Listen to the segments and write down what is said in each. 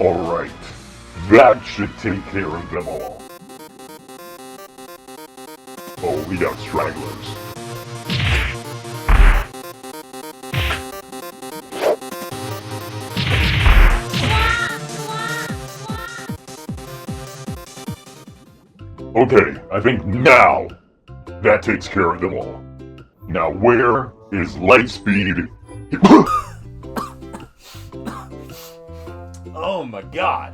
Alright, that should take care of them all. Oh, we got stragglers. Okay, I think now that takes care of them all. Now where is Lightspeed? Oh my god.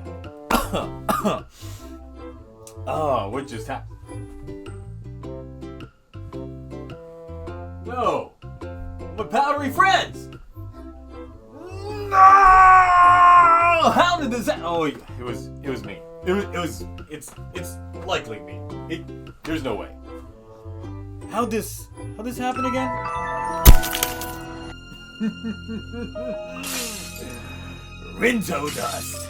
Oh, what just happened? No! My powdery friends! No! How did this happen? Oh, it was me. It's likely me. There's no way. How'd this happen again? Rinto dust.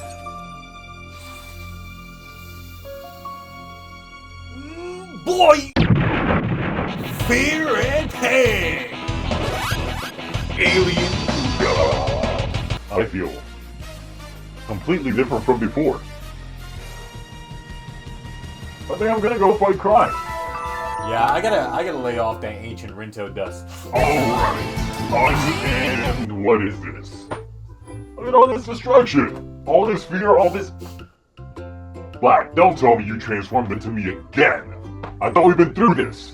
Boy! Fear and pain! Alien. I feel completely different from before. I think I'm gonna go fight crime. Yeah, I gotta lay off that ancient Rinto dust. Alright. And what is this? Look at all this destruction! All this fear, all this... Black, don't tell me you transformed into me again! I thought we've been through this!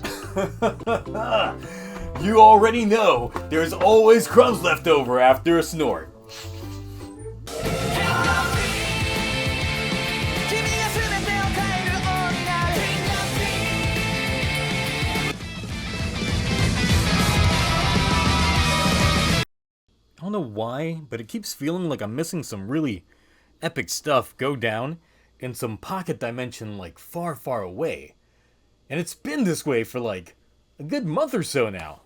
You already know there's always crumbs left over after a snort. I don't know why, but it keeps feeling like I'm missing some really epic stuff go down in some pocket dimension like far, far away. And it's been this way for like a good month or so now.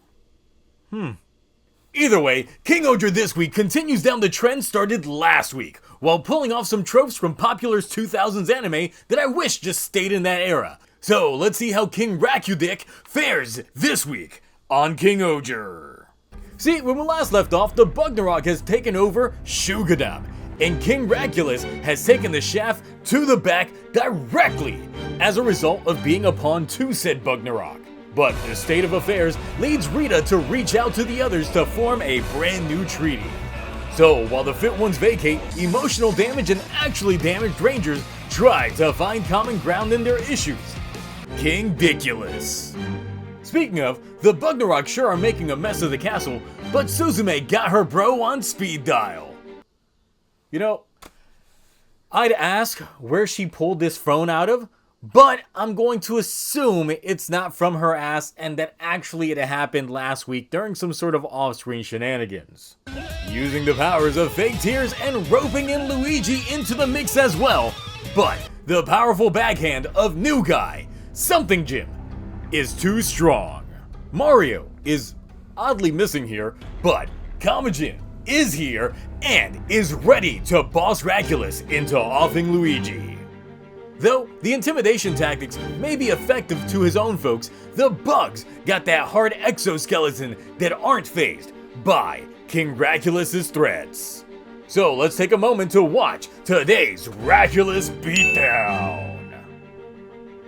Either way, KingOhger this week continues down the trend started last week, while pulling off some tropes from Popular's 2000s anime that I wish just stayed in that era. So let's see how King Rakudik fares this week on KingOhger. See, when we last left off, the Bugnarok has taken over Shugadam, and King Rakulus has taken the shaft to the back directly as a result of being a pawn to said Bugnarok. But the state of affairs leads Rita to reach out to the others to form a brand new treaty. So while the fit ones vacate, emotional damage and actually damaged rangers try to find common ground in their issues. King-diculous. Speaking of, the Bugnarok sure are making a mess of the castle, but Suzume got her bro on speed dial. You know, I'd ask where she pulled this phone out of, but I'm going to assume it's not from her ass and that actually it happened last week during some sort of off-screen shenanigans. Using the powers of fake tears and roping in Luigi into the mix as well, but the powerful backhand of new guy, Something Jim, is too strong. Mario is oddly missing here, but Kamajin is here and is ready to boss Rakulus into offing Luigi. Though the intimidation tactics may be effective to his own folks, the bugs got that hard exoskeleton that aren't phased by King Rakulus's threats. So let's take a moment to watch today's Rakulus beatdown.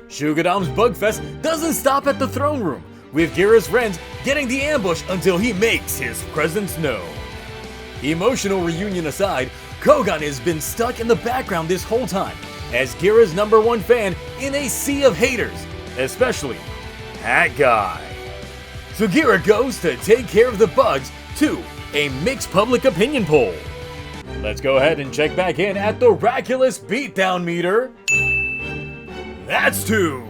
Shugadam's Bugfest doesn't stop at the throne room, with Gira's friends getting the ambush until he makes his presence known. Emotional reunion aside, Kogan has been stuck in the background this whole time as Gira's #1 fan in a sea of haters, especially that guy. So Gira goes to take care of the bugs to a mixed public opinion poll. Let's go ahead and check back in at the Rakulus beatdown meter. That's 2.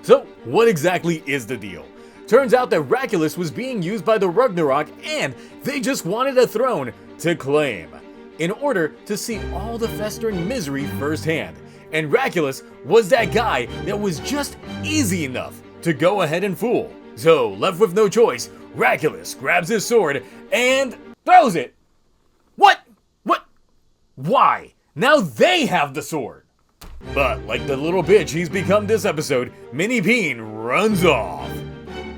So what exactly is the deal? Turns out that Rakulus was being used by the Ragnarok and they just wanted a throne to claim, in order to see all the festering misery firsthand. And Rakulus was that guy that was just easy enough to go ahead and fool. So left with no choice, Rakulus grabs his sword and throws it. What? Why? Now they have the sword. But like the little bitch he's become this episode, Mini Bean runs off.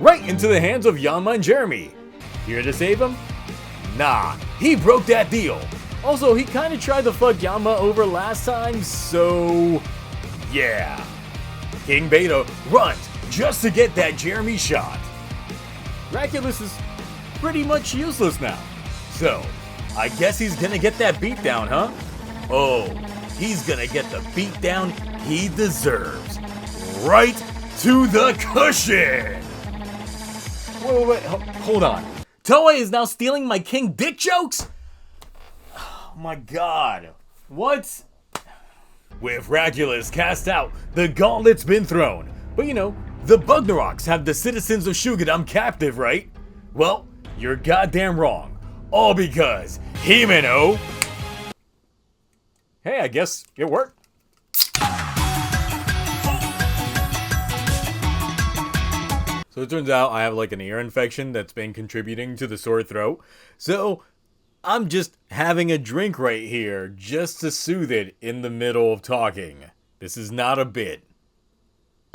Right into the hands of Yanma and Jeremy. Here to save him? Nah, he broke that deal. Also, he kinda tried to fuck Yanma over last time, so yeah. King Beta runs just to get that Jeremy shot. Raculus is pretty much useless now. So, I guess he's gonna get that beatdown, huh? Oh, he's gonna get the beatdown he deserves. Right to the cushion! Wait, hold on. Toei is now stealing my King Dick jokes? Oh my god. What? With Raculus cast out, the gauntlet's been thrown. But you know, the Bugnaroks have the citizens of Shugadam captive, right? Well, you're goddamn wrong. All because Himeno... Hey, I guess it worked. So it turns out I have like an ear infection that's been contributing to the sore throat. So I'm just having a drink right here just to soothe it in the middle of talking. This is not a bit.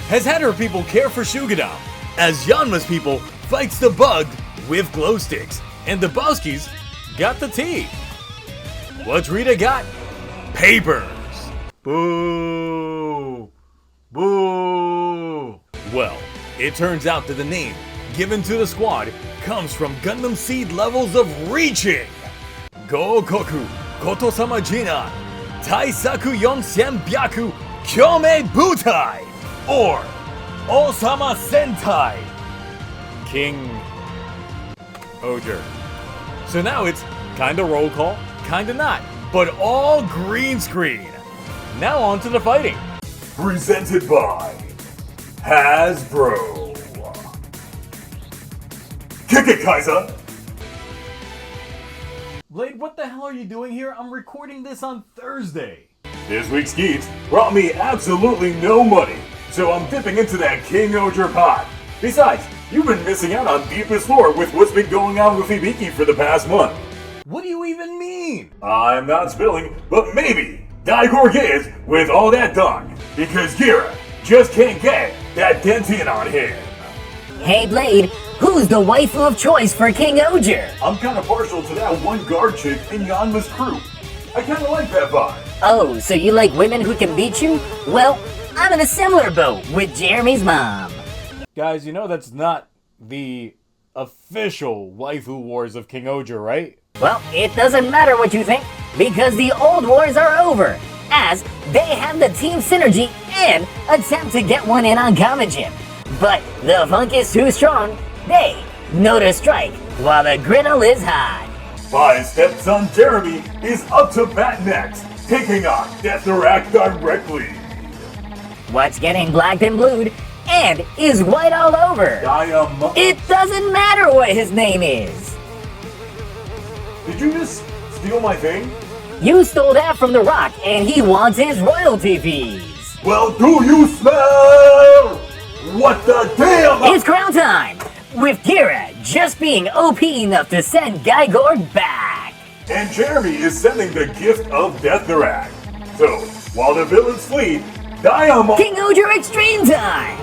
As Hatter people care for Shugadam, as Yanma's people fights the bug with glow sticks, and the Bowskis got the tea. What's Rita got? Papers. Boo. Boo. Well, it turns out that the name given to the squad comes from Gundam Seed levels of reaching. Gokoku Kotosama Jina Taisaku Yonsembyaku Kyome Butai, or Osama Sentai King-Ohger. So now it's kinda roll call, kinda not, but all green screen. Now on to the fighting. Presented by Hasbro. Kick it, Kaiser! Blade, what the hell are you doing here? I'm recording this on Thursday. This week's Geeks brought me absolutely no money, so I'm dipping into that KingOhger pot. Besides, you've been missing out on deepest lore with what's been going on with Hibiki for the past month. What do you even mean? I'm not spilling, but maybe Daigorg is with all that done, because Gira just can't get that dentin on him. Hey Blade, who's the waifu of choice for KingOhger? I'm kinda partial to that one guard chick in Yanma's crew. I kinda like that vibe. Oh, so you like women who can beat you? Well, I'm in a similar boat with Jeremy's mom. Guys, you know that's not the official waifu wars of KingOhger, right? Well, it doesn't matter what you think, because the old wars are over, as they have the team synergy and attempt to get one in on Gamajin. But the funk is too strong, they know to strike while the griddle is hot. My stepson Jeremy is up to bat next, taking on Deatheract directly. What's getting blacked and blued and is white all over? It doesn't matter what his name is. Did you just steal my thing? You stole that from The Rock and he wants his royalty fees. Well, do you smell what the damn? It's crown time, with Kira just being OP enough to send Daigorg back. And Jeremy is sending the gift of Deatheract. So, while the villains flee, KingOhger Extreme time!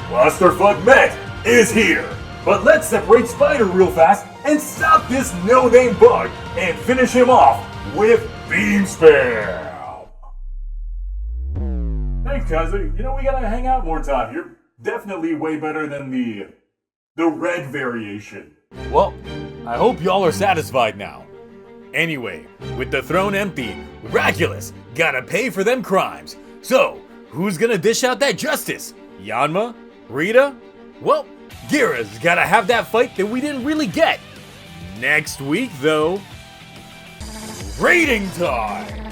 Clusterfuck Met is here. But let's separate Spider real fast and stop this no-name bug and finish him off with Beam Spam. Thanks, Kazu. You know, we gotta hang out more time. You're definitely way better than the red variation. Well, I hope y'all are satisfied now. Anyway, with the throne empty, Raculus gotta pay for them crimes. So, who's gonna dish out that justice? Yanma? Rita? Well, Gira's gotta have that fight that we didn't really get. Next week, though, rating time!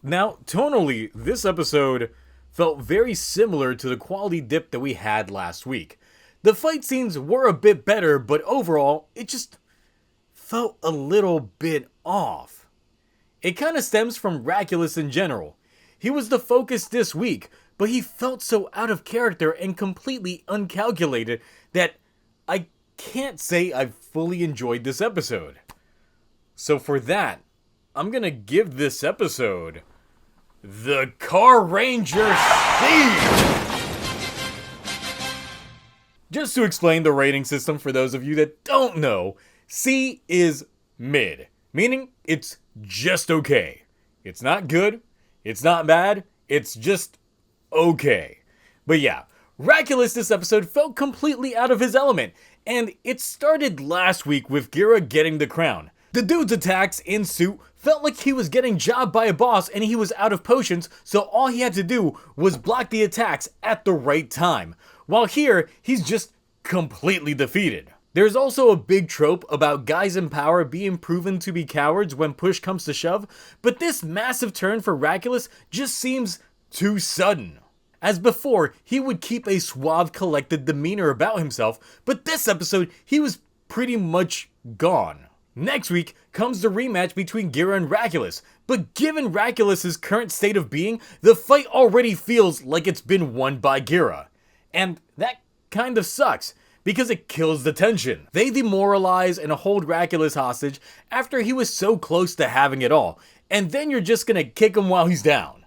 Now, tonally, this episode felt very similar to the quality dip that we had last week. The fight scenes were a bit better, but overall, it just felt a little bit off. It kind of stems from Raculus in general. He was the focus this week, but he felt so out of character and completely uncalculated that I can't say I fully enjoyed this episode. So for that, I'm gonna give this episode the Car Ranger C! Just to explain the rating system for those of you that don't know, C is mid, meaning it's just okay. It's not good, it's not bad, it's just okay. But yeah, Raculus this episode felt completely out of his element, and it started last week with Gira getting the crown. The dude's attacks in suit felt like he was getting jobbed by a boss and he was out of potions, so all he had to do was block the attacks at the right time. While here, he's just completely defeated. There's also a big trope about guys in power being proven to be cowards when push comes to shove, but this massive turn for Raculus just seems too sudden. As before, he would keep a suave, collected demeanor about himself, but this episode, he was pretty much gone. Next week comes the rematch between Gira and Raculus, but given Raculus's current state of being, the fight already feels like it's been won by Gira. And that kind of sucks, because it kills the tension. They demoralize and hold Raculus hostage after he was so close to having it all, and then you're just gonna kick him while he's down.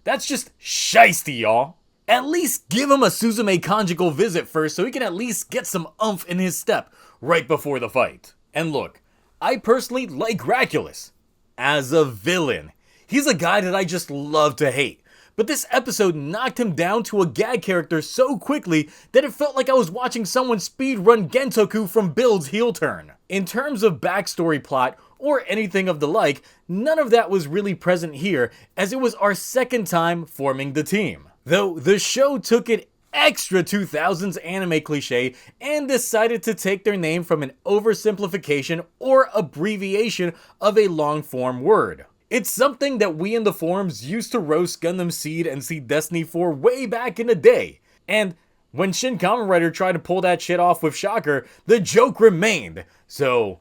That's just shiesty, y'all. At least give him a Suzume conjugal visit first so he can at least get some oomph in his step right before the fight. And look, I personally like Raculus as a villain. He's a guy that I just love to hate. But this episode knocked him down to a gag character so quickly that it felt like I was watching someone speedrun Gentoku from Build's heel turn. In terms of backstory plot or anything of the like, none of that was really present here, as it was our second time forming the team. Though the show took it extra 2000s anime cliche and decided to take their name from an oversimplification or abbreviation of a long form word. It's something that we in the forums used to roast Gundam Seed and Seed Destiny for way back in the day. And when Shin Kamen Rider tried to pull that shit off with Shocker, the joke remained. So,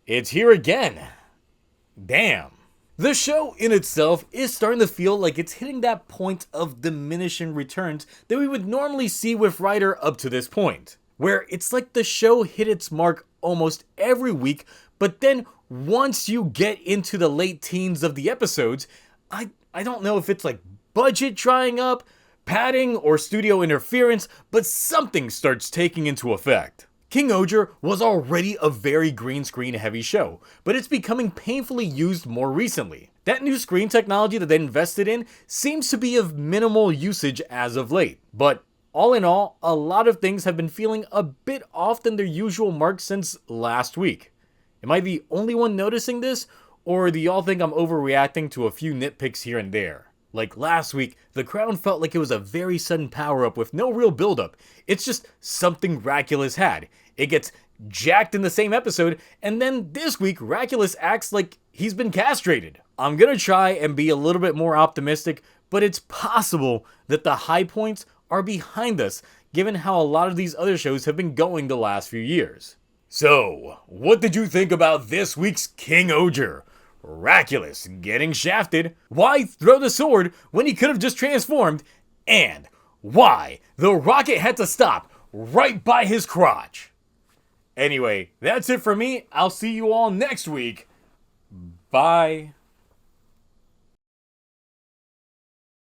it's here again. Damn. The show in itself is starting to feel like it's hitting that point of diminishing returns that we would normally see with Rider up to this point. Where it's like the show hit its mark almost every week, but then once you get into the late teens of the episodes, I don't know if it's like budget drying up, padding, or studio interference, but something starts taking into effect. KingOhger was already a very green screen heavy show, but it's becoming painfully used more recently. That new screen technology that they invested in seems to be of minimal usage as of late, but all in all, a lot of things have been feeling a bit off than their usual mark since last week. Am I the only one noticing this, or do y'all think I'm overreacting to a few nitpicks here and there? Like last week, the crown felt like it was a very sudden power-up with no real build-up. It's just something Raculus had. It gets jacked in the same episode, and then this week, Raculus acts like he's been castrated. I'm gonna try and be a little bit more optimistic, but it's possible that the high points are behind us, given how a lot of these other shows have been going the last few years. So, what did you think about this week's KingOhger? Raculus getting shafted? Why throw the sword when he could have just transformed? And why the rocket had to stop right by his crotch? Anyway, that's it for me. I'll see you all next week. Bye.